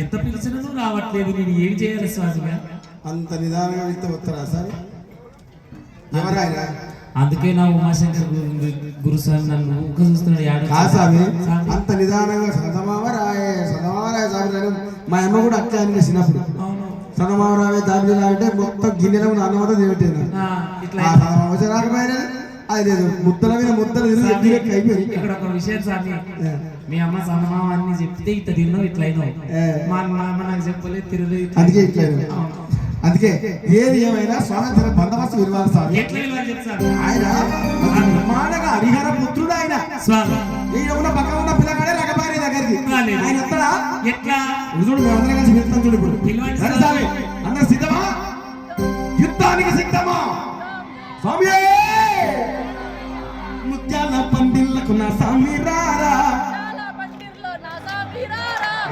ఎంత పిలిచినా రావట్లేదు, నేను ఏం చేయాలి స్వామిగా? అంత నిదానంగా వెళ్తే వస్తారా సార్? ఎవరైనా అందుకే నా ఉమాశంకర్ గురుస్వామి నన్ను ఊక చూస్తున్నాడు. స్వామి అంత నిదానంగా సదమావరాయే సాగుతాను. మా అమ్మ కూడా అట్లా అని చిన్నప్పుడు సదమావరావే దాబిలా అంటే మొత్తం గిన్నెలో అన్నమాట తినట్లేదు. రాకపోయినా అది లేదు, ముద్దల మీద ముద్దలు అయిపోయి. ఇక్కడ ఒక విషయం స్వామి, మీ అమ్మ సదమావ అని చెప్తే ఇట్లా తిన్నావు ఇట్లా అయినావు. మా అమ్మ నాకు చెప్పలేదు తిరగలేదు, అందుకే ఇట్లా. అందుకే ఏది ఏమైనా స్వాతంత్ర బందోబస్తు విలువాలి సార్. ఆయన బ్రహ్మాండంగా హరిహర పుత్రుడు. ఆయన ఉన్న పక్క ఉన్న పిల్లగాడే రకబారి దగ్గరికి ఆయన వస్తాడా? ఎట్లా చూడు, మేమందరం కలిసి వెళ్తాం. చూడు ఇప్పుడు అందరు సిద్ధమా? యుద్ధానికి సిద్ధమా? స్వామి ముత్యాల పందిళ్ళకు నా స్వామి రారా.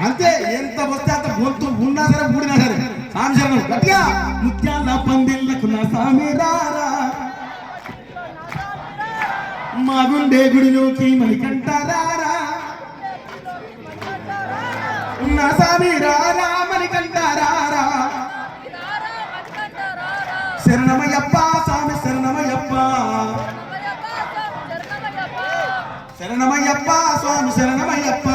అంతే, ఎంత వస్తే అంత గొంతు ఉన్నా సరే ఊడినా సరే స్వామి శరణం గట్టిగా. ముత్యాల పందిళ్ళకు నా స్వామి రారా, మా గుండె గుడిలోకి మణికంటారా. నా స్వామి రారా మణికంటారా. శరణమయ్యప్ప స్వామి శరణమయ్యప్ప, శరణమయ్యప్ప స్వామి శరణమయ్యప్ప.